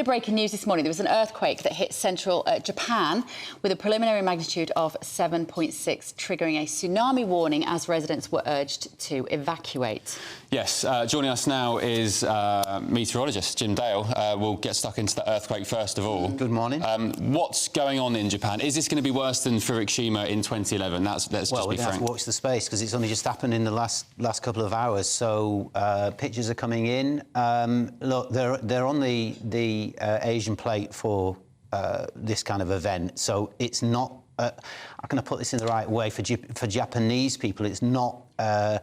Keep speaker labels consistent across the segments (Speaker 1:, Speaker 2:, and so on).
Speaker 1: of breaking news this morning. There was an earthquake that hit central Japan with a preliminary magnitude of 7.6, triggering a tsunami warning as residents were urged to evacuate.
Speaker 2: Yes, joining us now is meteorologist Jim Dale. We'll get stuck into the earthquake first of all.
Speaker 3: Good morning.
Speaker 2: What's going on in Japan? Is this going to be worse than Fukushima in 2011? Let's just be frank.
Speaker 3: Well, we're going to have to watch the space because it's only just happened in the last couple of hours. So pictures are coming in. Look, they're on the Asian plate for this kind of event. So it's not. I'm going to put this in the right way for Japanese people. It's not a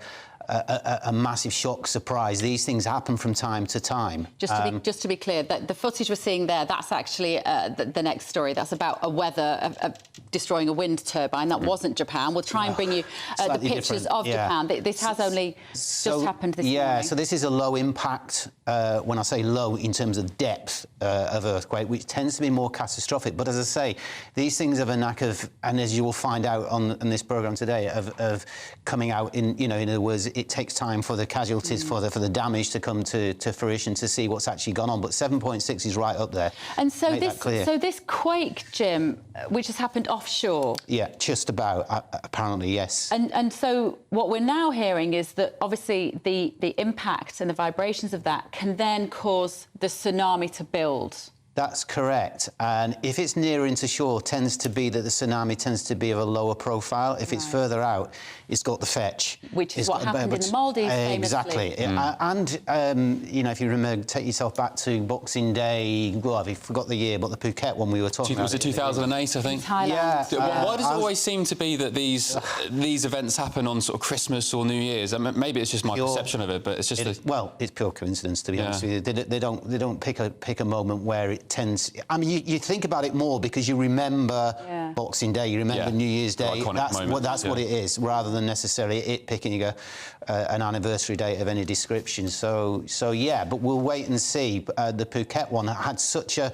Speaker 3: massive shock surprise. These things happen from time to time.
Speaker 1: Just to be clear, the footage we're seeing there, that's actually the next story. That's about a weather destroying a wind turbine. That wasn't Japan. We'll try and bring you the pictures of Japan. This has only just happened this morning.
Speaker 3: Yeah, so this is a low impact, when I say low in terms of depth of earthquake, which tends to be more catastrophic. But as I say, these things have a knack of, and as you will find out on this programme today, of coming out in, in other words, it takes time for the casualties, for the damage to come to fruition, to see what's actually gone on. But 7.6 is right up there.
Speaker 1: And so this quake, Jim, which has happened offshore.
Speaker 3: Yeah, just about, apparently, yes.
Speaker 1: And so what we're now hearing is that obviously the impact and the vibrations of that can then cause the tsunami to build.
Speaker 3: That's correct. And if it's nearer into shore, tends to be that the tsunami tends to be of a lower profile. If it's further out, it's got the fetch.
Speaker 1: Which is what happened in the Maldives, famously.
Speaker 3: Exactly. And, if you remember, take yourself back to Boxing Day, well, I forgot the year, but the Phuket one we were talking about.
Speaker 2: Was it 2008, I think?
Speaker 1: Thailand.
Speaker 3: Yeah.
Speaker 2: Why does it always seem to be that these events happen on sort of Christmas or New Year's? I mean, maybe it's just my perception of it, but it's just...
Speaker 3: Well, it's pure coincidence, to be honest with you. They don't pick a moment where it tends... I mean, you think about it more because you remember Boxing Day, you remember New Year's Day. That's what it is, rather than necessarily it picking an anniversary date of any description. So yeah, but we'll wait and see. The Phuket one had such a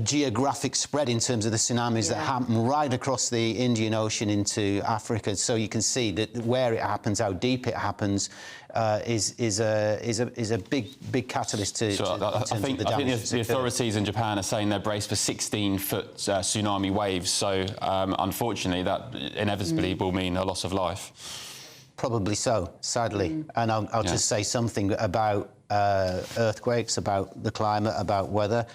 Speaker 3: geographic spread in terms of the tsunamis that happen right across the Indian Ocean into Africa. So you can see that where it happens, how deep it happens, is a big catalyst to.
Speaker 2: So I think the authorities in Japan are saying they're braced for 16-foot tsunami waves. So unfortunately, that inevitably will mean a loss of life.
Speaker 3: Probably so, sadly. And I'll just say something about earthquakes, about the climate, about weather.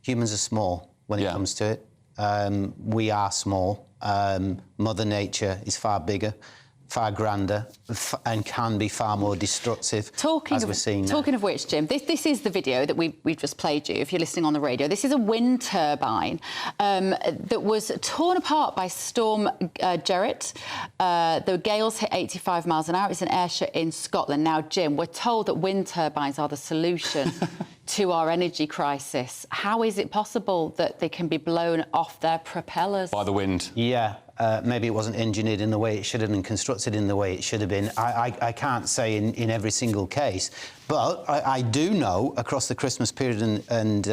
Speaker 3: Humans are small when it comes to it. We are small. Mother Nature is far bigger, far grander, and can be far more destructive, as we're seeing now.
Speaker 1: Talking of which, Jim, this is the video that we've just played you, if you're listening on the radio. This is a wind turbine that was torn apart by Storm Gerrit. The gales hit 85 miles an hour. It's an airship in Scotland. Now, Jim, we're told that wind turbines are the solution to our energy crisis. How is it possible that they can be blown off their propellers?
Speaker 2: By the wind.
Speaker 3: Yeah. Maybe it wasn't engineered in the way it should have been, constructed in the way it should have been. I can't say in every single case, but I do know across the Christmas period and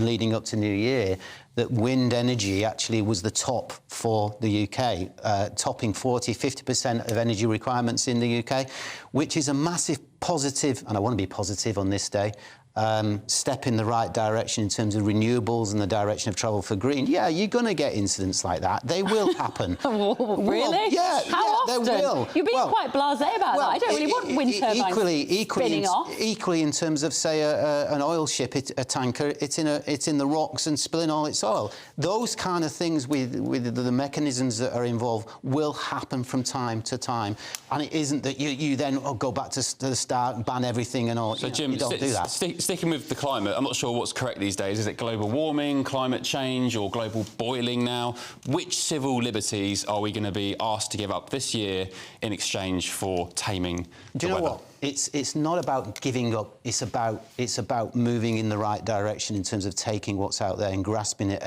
Speaker 3: leading up to New Year that wind energy actually was the top for the UK, topping 40–50% of energy requirements in the UK, which is a massive positive, and I want to be positive on this day, step in the right direction in terms of renewables and the direction of travel for green. Yeah, you're going to get incidents like that. They will happen.
Speaker 1: Really?
Speaker 3: Well, yeah,
Speaker 1: How often?
Speaker 3: They will.
Speaker 1: You're being quite blasé about that. I don't really want wind turbines spinning off.
Speaker 3: Equally, in terms of, say, an oil ship, a tanker, it's in the rocks and spilling all its oil. Those kind of things with the mechanisms that are involved will happen from time to time. And it isn't that you then go back to the start, ban everything and all.
Speaker 2: So, Jim,
Speaker 3: you don't do that.
Speaker 2: Sticking with the climate, I'm not sure what's correct these days. Is it global warming, climate change, or global boiling now? Which civil liberties are we going to be asked to give up this year in exchange for taming
Speaker 3: the weather? Do you know what? It's not about giving up. It's about moving in the right direction in terms of taking what's out there and grasping it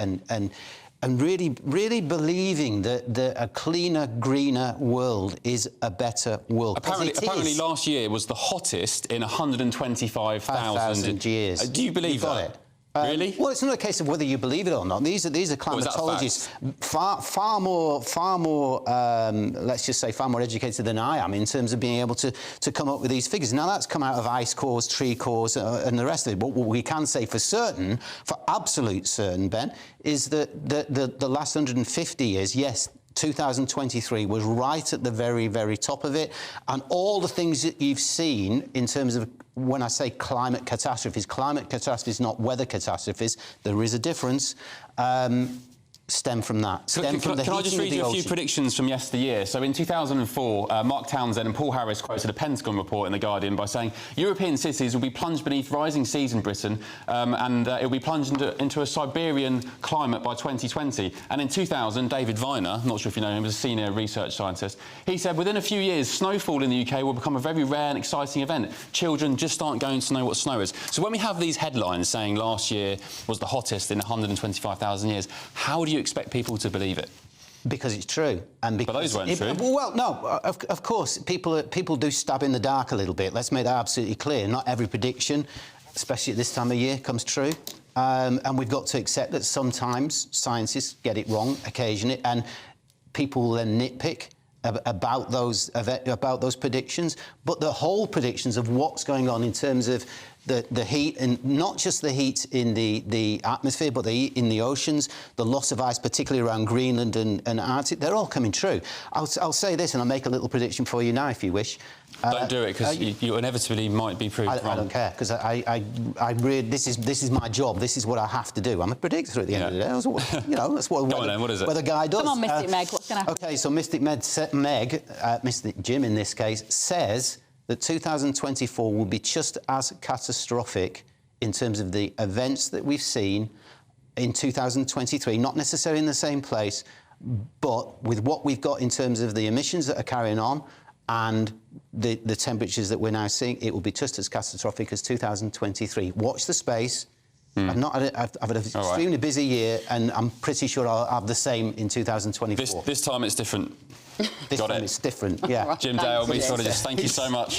Speaker 3: and really believing that a cleaner, greener world is a better world.
Speaker 2: Apparently last year was the hottest in 125,000
Speaker 3: years.
Speaker 2: Do you believe that? Really?
Speaker 3: Well, it's not a case of whether you believe it or not. These are climatologists far more, let's just say, far more educated than I am in terms of being able to come up with these figures. Now, that's come out of ice cores, tree cores, and the rest of it. But what we can say for certain, for absolute certain, Ben, is that the last 150 years, yes, 2023 was right at the very, very top of it. And all the things that you've seen in terms of, when I say climate catastrophes, not weather catastrophes, there is a difference, stem from that.
Speaker 2: Can I just read you a few predictions from yesteryear? So in 2004, Mark Townsend and Paul Harris quoted a Pentagon report in The Guardian by saying European cities will be plunged beneath rising seas in Britain and it will be plunged into a Siberian climate by 2020. And in 2000, David Viner, not sure if you know him, was a senior research scientist, he said within a few years, snowfall in the UK will become a very rare and exciting event. Children just aren't going to know what snow is. So when we have these headlines saying last year was the hottest in 125,000 years, how do you expect people to believe it?
Speaker 3: Because it's true. And because
Speaker 2: but those weren't true.
Speaker 3: Well, no, of course, people do stab in the dark a little bit. Let's make that absolutely clear. Not every prediction, especially at this time of year, comes true. And we've got to accept that sometimes scientists get it wrong occasionally, and people will then nitpick about those predictions. But the whole predictions of what's going on in terms of the heat, and not just the heat in the atmosphere, but the heat in the oceans, the loss of ice, particularly around Greenland and Arctic, they're all coming true. I'll say this, and I'll make a little prediction for you now, if you wish.
Speaker 2: Don't do it, because you inevitably might be proved wrong.
Speaker 3: I don't care, because I really, this is my job. This is what I have to do. I'm a predictor at the end of the day. That's what
Speaker 2: what is it?
Speaker 3: What the guy does.
Speaker 1: Come on, Mystic Meg, what's going to happen?
Speaker 3: OK, so Mystic Mystic Jim in this case, says that 2024 will be just as catastrophic in terms of the events that we've seen in 2023, not necessarily in the same place, but with what we've got in terms of the emissions that are carrying on and the temperatures that we're now seeing, it will be just as catastrophic as 2023. Watch the space. I've had an extremely busy year, and I'm pretty sure I'll have the same in 2024.
Speaker 2: This time it's different.
Speaker 3: This time it's different, yeah.
Speaker 2: Jim Dale, meteorologist, thank you so much.